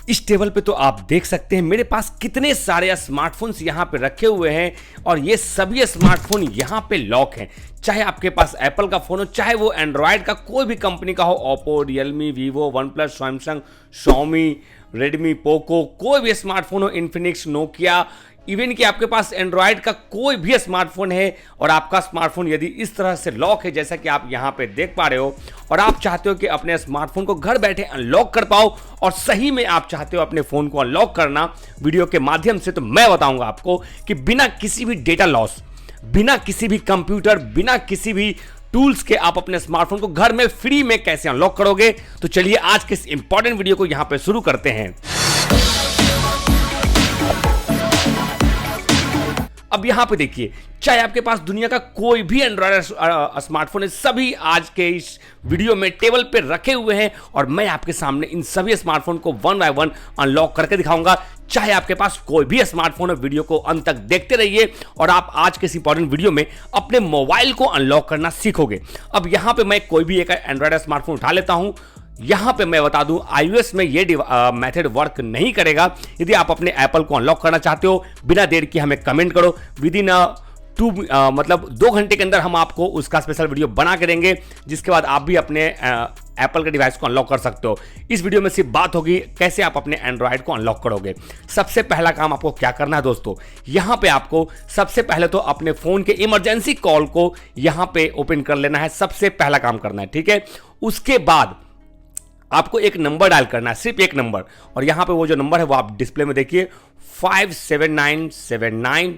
इस टेबल पे तो आप देख सकते हैं मेरे पास कितने सारे स्मार्टफोन्स यहाँ पे रखे हुए हैं और ये सभी स्मार्टफोन यहाँ पे लॉक हैं। चाहे आपके पास एप्पल का फोन हो, चाहे वो एंड्रॉयड का कोई भी कंपनी का हो, Oppo, Realme, Vivo, one plus, Samsung, Xiaomi, Redmi, Poco, कोई भी स्मार्टफोन हो, इन्फिनिक्स, नोकिया, इवन कि आपके पास एंड्रॉयड का कोई भी स्मार्टफोन है और आपका स्मार्टफोन यदि इस तरह से लॉक है जैसा कि आप यहाँ पे देख पा रहे हो और आप चाहते हो कि अपने स्मार्टफोन को घर बैठे अनलॉक कर पाओ और सही में आप चाहते हो अपने फोन को अनलॉक करना वीडियो के माध्यम से, तो मैं बताऊंगा आपको कि बिना किसी भी डेटा लॉस, बिना किसी भी कंप्यूटर, बिना किसी भी टूल्स के आप अपने स्मार्टफोन को घर में फ्री में कैसे अनलॉक करोगे। तो चलिए आज के इस इंपॉर्टेंट वीडियो को यहां पे शुरू करते हैं। अब यहां पे देखिए, चाहे आपके पास दुनिया का कोई भी एंड्रॉयड स्मार्टफोन है, सभी आज के इस वीडियो में टेबल पे रखे हुए हैं और मैं आपके सामने इन सभी स्मार्टफोन को वन बाय वन अनलॉक करके दिखाऊंगा। चाहे आपके पास कोई भी स्मार्टफोन है, वीडियो को अंत तक देखते रहिए और आप आज के इस इंपॉर्टेंट वीडियो में अपने मोबाइल को अनलॉक करना सीखोगे। अब यहां पे मैं कोई भी एक एंड्रॉयड स्मार्टफोन उठा लेता हूं। यहां पे मैं बता दूं, iOS में ये मेथड वर्क नहीं करेगा। यदि आप अपने एप्पल को अनलॉक करना चाहते हो, बिना देर के हमें कमेंट करो, विद इन 2 घंटे के अंदर हम आपको उसका स्पेशल वीडियो बना के देंगे, जिसके बाद आप भी अपने एप्पल के डिवाइस को अनलॉक कर सकते हो। इस वीडियो में सिर्फ बात होगी कैसे आप अपने एंड्रॉयड को अनलॉक करोगे। सबसे पहला काम आपको क्या करना है दोस्तों, यहां पे आपको सबसे पहले तो अपने फोन के इमरजेंसी कॉल को यहां पे ओपन कर लेना है। सबसे पहला काम करना है, ठीक है। उसके बाद आपको एक नंबर डायल करना है, सिर्फ एक नंबर, और यहां पे वो जो नंबर है वो आप डिस्प्ले में देखिए, 57979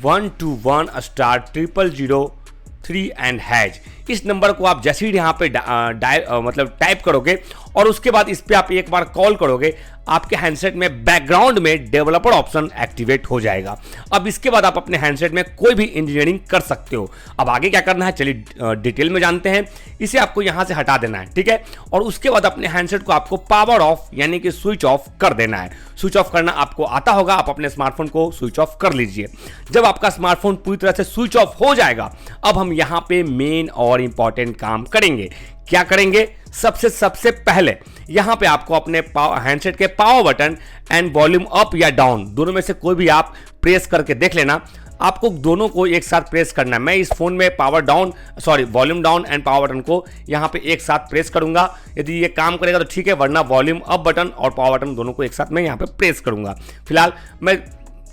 *121*000 इस नंबर को आप जैसे ही यहां पे टाइप करोगे और उसके बाद इस पे आप एक बार कॉल करोगे, आपके हैंडसेट में बैकग्राउंड में डेवलपर ऑप्शन एक्टिवेट हो जाएगा। अब इसके बाद आप अपने हैंडसेट में कोई भी इंजीनियरिंग कर सकते हो। अब आगे क्या करना है, चलिए डिटेल में जानते हैं। इसे आपको यहां से हटा देना है, ठीक है, और उसके बाद अपने हैंडसेट को आपको पावर ऑफ यानी कि स्विच ऑफ कर देना है। स्विच ऑफ करना आपको आता होगा, आप अपने स्मार्टफोन को स्विच ऑफ कर लीजिए। जब आपका स्मार्टफोन पूरी तरह से स्विच ऑफ हो जाएगा, अब हम यहां पे मेन और इंपॉर्टेंट काम करेंगे। क्या करेंगे, सबसे पहले यहां पे आपको अपने हैंडसेट के power button and volume up या डाउन दोनों में से कोई भी आप प्रेस करके देख लेना। आपको दोनों को एक साथ प्रेस करना है। मैं इस फोन में volume down and power button को यहां पे एक साथ प्रेस करूंगा। यदि ये काम करेगा तो ठीक है, वरना वॉल्यूम अप बटन और पावर बटन दोनों को एक साथ मैं यहां पे प्रेस करूंगा। फिलहाल मैं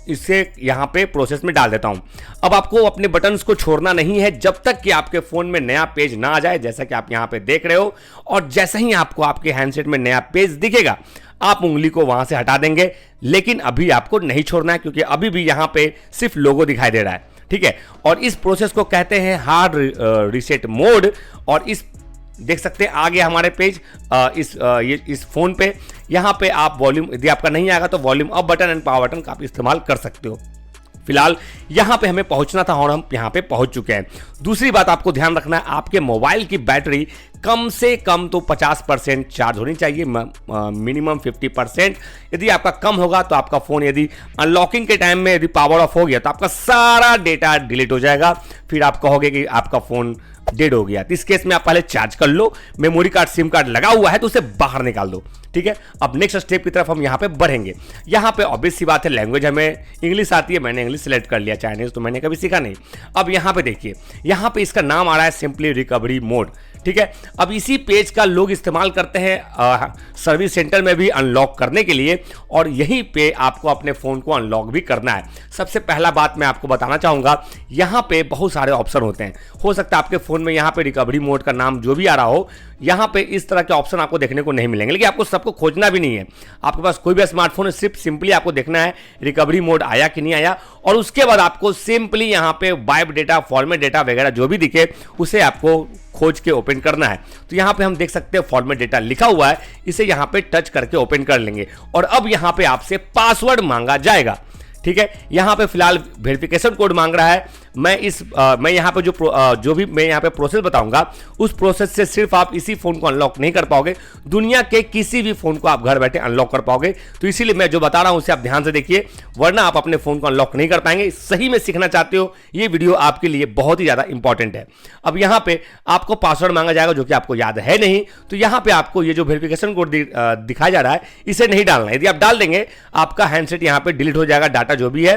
इसे यहां पे प्रोसेस में डाल देता हूं। अब आपको अपने बटन्स को छोड़ना नहीं है जब तक कि आपके फोन में नया पेज ना आ जाए, जैसा कि आप यहां पे देख रहे हो। और जैसे ही आपको आपके हैंडसेट में नया पेज दिखेगा, आप उंगली को वहां से हटा देंगे। लेकिन अभी आपको नहीं छोड़ना है, क्योंकि अभी भी यहां पे सिर्फ लोगो दिखाई दे रहा है, ठीक है। और इस प्रोसेस को कहते हैं हार्ड रीसेट मोड। और इस देख सकते हैं आ गया हमारे पेज इस फोन पे। यहां पे आप वॉल्यूम, यदि आपका नहीं आएगा तो volume up button and power button का आप इस्तेमाल कर सकते हो। फिलहाल यहां पे हमें पहुंचना था और हम यहां पे पहुंच चुके हैं। दूसरी बात आपको ध्यान रखना है, आपके मोबाइल की बैटरी कम से कम तो 50% चार्ज होनी चाहिए, मिनिमम 50%। यदि आपका कम होगा तो आपका फोन यदि अनलॉकिंग के टाइम में यदि पावर ऑफ हो गया तो आपका सारा डेटा डिलीट हो जाएगा। फिर आप कहोगे कि आपका फोन डेड हो गया। तो इस केस में आप पहले चार्ज कर लो, मेमोरी कार्ड, सिम कार्ड लगा हुआ है तो उसे बाहर निकाल दो, ठीक है। अब नेक्स्ट स्टेप की तरफ हम यहां पे बढ़ेंगे। यहां पे ऑब्वियस सी बात है, लैंग्वेज हमें इंग्लिश आती है, मैंने इंग्लिश सेलेक्ट कर लिया, चाइनीज तो मैंने कभी सीखा नहीं। अब यहां पे देखिए, यहां पे इसका नाम आ रहा है सिंपली रिकवरी मोड, ठीक है। अब इसी पेज का लोग इस्तेमाल करते हैं सर्विस सेंटर में भी अनलॉक करने के लिए, और यहीं पे आपको अपने फोन को अनलॉक भी करना है। सबसे पहला बात मैं आपको बताना चाहूंगा, यहां पे बहुत सारे ऑप्शन होते हैं। हो सकता है आपके फोन में यहां पे रिकवरी मोड का नाम जो भी आ रहा हो, यहां पे इस तरह के ऑप्शन आपको देखने को नहीं मिलेंगे, लेकिन आपको सबको खोजना भी नहीं है। आपके पास कोई भी स्मार्टफोन है, सिर्फ सिंपली आपको देखना है रिकवरी मोड आया कि नहीं आया, और उसके बाद आपको सिंपली यहां पे वाइप डेटा, फॉर्मेट डेटा वगैरह जो भी दिखे उसे आपको खोज के ओपन करना है। तो यहां पे हम देख सकते हैं फॉर्मेट डेटा लिखा हुआ है, इसे यहां पे टच करके ओपन कर लेंगे। और अब यहां पे आपसे पासवर्ड मांगा जाएगा, ठीक है। यहां पे फिलहाल वेरिफिकेशन कोड मांग रहा है, मैं यहाँ पे जो भी मैं यहाँ पे प्रोसेस बताऊंगा, उस प्रोसेस से सिर्फ आप इसी फोन को अनलॉक नहीं कर पाओगे, दुनिया के किसी भी फोन को आप घर बैठे अनलॉक कर पाओगे। तो इसीलिए मैं जो बता रहा हूं उसे आप ध्यान से देखिए, वरना आप अपने फोन को अनलॉक नहीं कर पाएंगे। सही में सीखना चाहते हो, ये वीडियो आपके लिए बहुत ही ज्यादा इंपॉर्टेंट है। अब यहां पे आपको पासवर्ड मांगा जाएगा जो कि आपको याद है नहीं, तो यहां पे आपको ये जो वेरिफिकेशन कोड दिखाया जा रहा है इसे नहीं डालना है। यदि आप डाल देंगे आपका हैंडसेट यहां पे डिलीट हो जाएगा, डाटा जो भी है।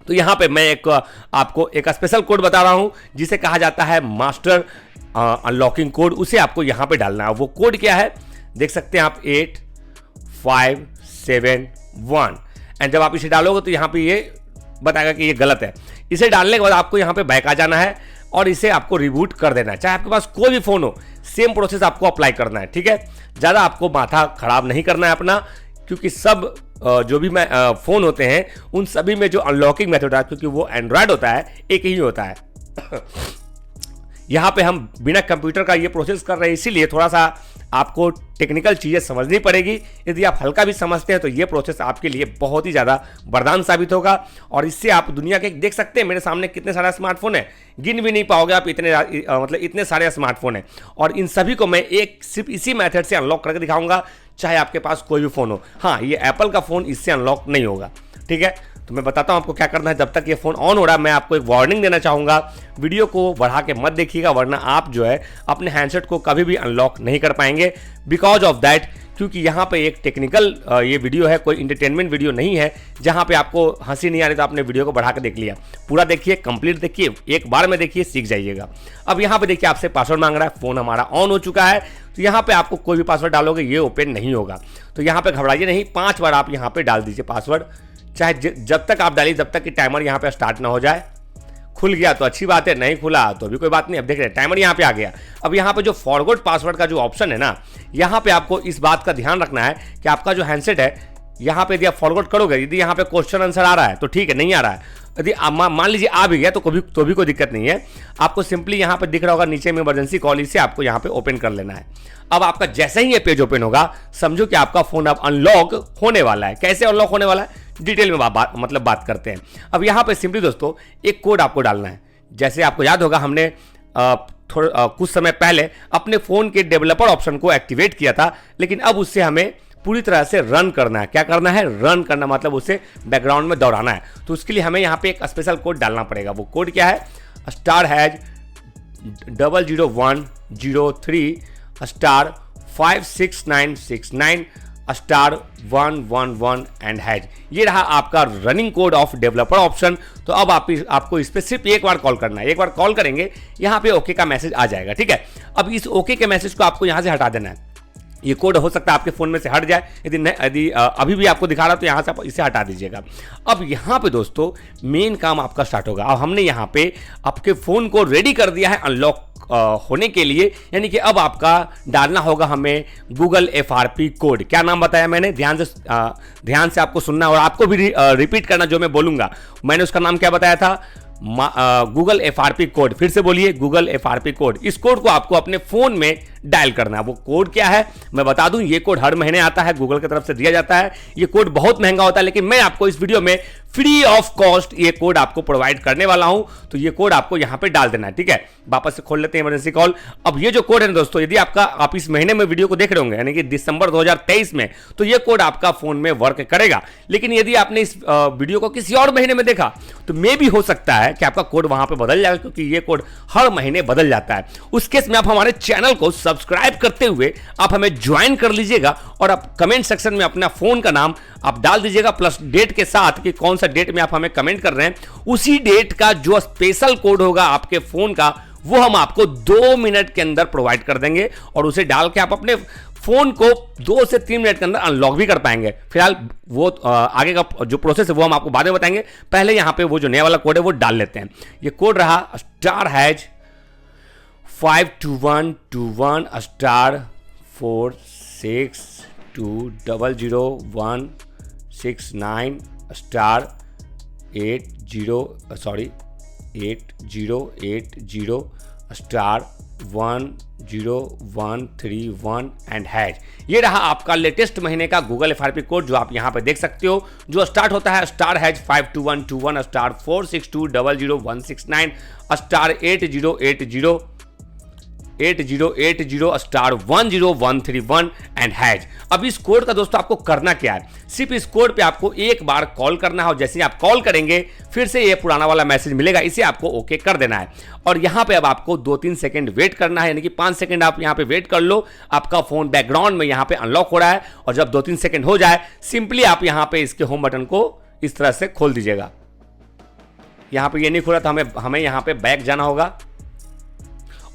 तो यहां पे मैं आपको एक स्पेशल कोड बता रहा हूं जिसे कहा जाता है मास्टर अनलॉकिंग कोड, उसे आपको यहां पे डालना है। वो कोड क्या है देख सकते हैं आप, 8571। एंड जब आप इसे डालोगे तो यहां पे ये बताएगा कि ये गलत है। इसे डालने के बाद आपको यहां पे बैक आ जाना है और इसे आपको रिबूट कर देना है। चाहे आपके पास कोई भी फोन हो, सेम प्रोसेस आपको अप्लाई करना है, ठीक है। ज़्यादा आपको माथा खराब नहीं करना है अपना, क्योंकि सब जो भी फ़ोन होते हैं उन सभी में जो अनलॉकिंग मेथड है, क्योंकि वो एंड्रॉयड होता है, एक ही होता है। यहाँ पे हम बिना कंप्यूटर का ये प्रोसेस कर रहे हैं, इसीलिए थोड़ा सा आपको टेक्निकल चीज़ें समझनी पड़ेगी। यदि आप हल्का भी समझते हैं तो ये प्रोसेस आपके लिए बहुत ही ज़्यादा वरदान साबित होगा, और इससे आप दुनिया के देख सकते हैं मेरे सामने कितने सारे स्मार्टफोन हैं, गिन भी नहीं पाओगे आप, इतने सारे स्मार्टफोन हैं, और इन सभी को मैं सिर्फ इसी मेथड से अनलॉक करके दिखाऊंगा, चाहे आपके पास कोई भी फ़ोन हो। हाँ, ये एप्पल का फ़ोन इससे अनलॉक नहीं होगा, ठीक है। तो मैं बताता हूं आपको क्या करना है। जब तक ये फ़ोन ऑन हो रहा है, मैं आपको एक वार्निंग देना चाहूँगा, वीडियो को बढ़ा के मत देखिएगा, वरना आप जो है अपने हैंडसेट को कभी भी अनलॉक नहीं कर पाएंगे बिकॉज ऑफ दैट, क्योंकि यहाँ पे एक टेक्निकल ये वीडियो है, कोई इंटरटेनमेंट वीडियो नहीं है जहाँ पे आपको हंसी नहीं आ रही तो आपने वीडियो को बढ़ा के देख लिया। पूरा देखिए, कंप्लीट देखिए, एक बार में देखिए, सीख जाइएगा। अब यहाँ पे देखिए आपसे पासवर्ड मांग रहा है, फ़ोन हमारा ऑन हो चुका है, तो यहाँ पे आपको कोई भी पासवर्ड डालोगे ये ओपन नहीं होगा। तो यहाँ पे घबराइए नहीं, 5 बार आप यहाँ पे डाल दीजिए पासवर्ड, चाहे जब तक आप डालिए जब तक कि टाइमर यहाँ पे स्टार्ट ना हो जाए। खुल गया तो अच्छी बात है, नहीं खुला तो भी कोई बात नहीं। अब देख रहे हैं टाइमर यहाँ पे आ गया। अब यहाँ पे जो फॉरवर्ड पासवर्ड का जो ऑप्शन है ना, यहाँ पे आपको इस बात का ध्यान रखना है कि आपका जो हैंडसेट है, यहाँ पे यदि आप फॉरवर्ड करोगे, यदि यहाँ पे क्वेश्चन आंसर आ रहा है तो ठीक है, नहीं आ रहा है, यदि मान लीजिए आ भी गया तो भी कोई दिक्कत नहीं है। आपको सिंपली यहाँ पे दिख रहा होगा नीचे में इमरजेंसी कॉल, इसे आपको यहाँ पे ओपन कर लेना है। अब आपका जैसे ही ये पेज ओपन होगा, समझो कि आपका फोन अब अनलॉक होने वाला है। कैसे अनलॉक होने वाला है, डिटेल में बात करते हैं। अब यहाँ पे सिंपली दोस्तों एक कोड आपको डालना है। जैसे आपको याद होगा, हमने कुछ समय पहले अपने फोन के डेवलपर ऑप्शन को एक्टिवेट किया था, लेकिन अब उससे हमें पूरी तरह से रन करना है। क्या करना है, रन करना, मतलब उसे बैकग्राउंड में दौड़ाना है। तो उसके लिए हमें यहाँ पे एक स्पेशल कोड डालना पड़ेगा। वो कोड क्या है, *#00103*56969 *111 एंड हैज। ये रहा आपका running code of developer option. तो अब आपको इस पर सिर्फ एक बार कॉल करना है। एक बार कॉल करेंगे, यहाँ पे ओके का मैसेज आ जाएगा, ठीक है। अब इस ओके के मैसेज को आपको यहाँ से हटा देना है। ये कोड हो सकता है आपके फ़ोन में से हट जाए, यदि अभी भी आपको दिखा रहा तो यहाँ से आप इसे हटा दीजिएगा। अब यहाँ पे दोस्तों मेन काम आपका स्टार्ट होगा। अब हमने यहाँ पे आपके फ़ोन को रेडी कर दिया है अनलॉक होने के लिए, यानी कि अब आपका डालना होगा हमें गूगल FRP कोड। क्या नाम बताया मैंने, ध्यान से आपको सुनना और आपको भी रिपीट करना जो मैं बोलूँगा। मैंने उसका नाम क्या बताया था, गूगल FRP कोड। फिर से बोलिए, गूगल FRP कोड। इस कोड को आपको अपने फोन में डायल करना है। वो कोड क्या है मैं बता दूं, ये कोड हर महीने आता है, गूगल की तरफ से दिया जाता है। ये कोड बहुत महंगा होता है, लेकिन मैं आपको इस वीडियो में फ्री ऑफ कॉस्ट ये कोड आपको प्रोवाइड करने वाला हूं। तो ये कोड आपको यहां पे डाल देना है, ठीक है। वापस से खोल लेते हैं इमरजेंसी कॉल। अब ये जो कोड है ना दोस्तों, यदि आप इस महीने में वीडियो को देख रहे होंगे, यानी कि दिसंबर 2023 में, तो ये कोड आपका फोन में वर्क करेगा। लेकिन यदि आपने इस वीडियो को किसी और महीने में देखा तो मे भी हो सकता है कि आपका कोड वहां पर बदल जाएगा, क्योंकि ये कोड हर महीने बदल जाता है। उस केस में आप हमारे चैनल को सब्सक्राइब करते हुए आप हमें ज्वाइन कर लीजिएगा, और आप कमेंट सेक्शन में अपना फोन का नाम आप डाल दीजिएगा प्लस डेट के साथ कि कौन सा डेट में आप हमें कमेंट कर रहे हैं। उसी डेट का जो स्पेशल कोड होगा आपके फोन का, वो हम आपको 2 मिनट के अंदर प्रोवाइड कर देंगे, और उसे डाल के आप अपने फोन को 2 से 3 मिनट के अंदर अनलॉक भी कर पाएंगे। फिलहाल वो आगे का जो प्रोसेस है वो हम आपको बाद में बताएंगे। पहले यहां पे वो जो नया वाला कोड है वो डाल लेते हैं। ये कोड रहा *52121*462000169*8080*111 100131 एंड हैज। ये रहा आपका लेटेस्ट महीने का गूगल FRP कोड जो आप यहां पे देख सकते हो, जो स्टार्ट होता है star has 52121 star 462000169 star 8080 star 10131 and has. अब इस कोड का दोस्तों आपको करना क्या है, सिर्फ इस कोड पे आपको एक बार कॉल करना है और जैसे ही आप कॉल करेंगे फिर से ये पुराना वाला मैसेज मिलेगा, इसे आपको ओके कर देना है और यहां पे अब आपको 2-3 सेकंड वेट करना है, यानी कि 5 सेकंड आप यहां पे वेट कर लो। आपका फोन बैकग्राउंड में यहां पे अनलॉक हो रहा है और जब 2-3 सेकंड हो जाए सिंपली आप यहां पे इसके होम बटन को इस तरह से खोल दीजिएगा। यहां पे ये नहीं खुला तो हमें यहां पे बैक जाना होगा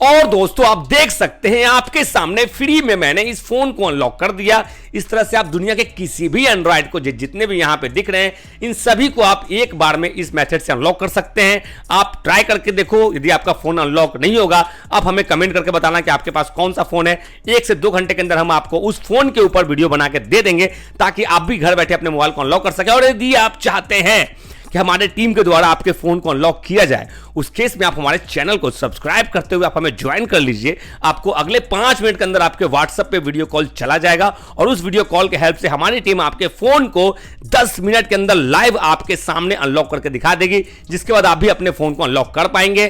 और दोस्तों आप देख सकते हैं आपके सामने फ्री में मैंने इस फोन को अनलॉक कर दिया। इस तरह से आप दुनिया के किसी भी एंड्रॉइड को जितने भी यहां पे दिख रहे हैं इन सभी को आप एक बार में इस मेथड से अनलॉक कर सकते हैं। आप ट्राई करके देखो, यदि आपका फोन अनलॉक नहीं होगा आप हमें कमेंट करके बताना कि आपके पास कौन सा फोन है। 1 से 2 घंटे के अंदर हम आपको उस फोन के ऊपर वीडियो बना के दे देंगे ताकि आप भी घर बैठे अपने मोबाइल को अनलॉक कर सके। और यदि आप चाहते हैं कि हमारे टीम के द्वारा आपके फोन को अनलॉक किया जाए, उस केस में आप हमारे चैनल को सब्सक्राइब करते हुए आप हमें ज्वाइन कर लीजिए। आपको अगले 5 मिनट के अंदर आपके व्हाट्सएप पे वीडियो कॉल चला जाएगा और उस वीडियो कॉल के हेल्प से हमारी टीम आपके फोन को 10 मिनट के अंदर लाइव आपके सामने अनलॉक करके दिखा देगी, जिसके बाद आप भी अपने फोन को अनलॉक कर पाएंगे।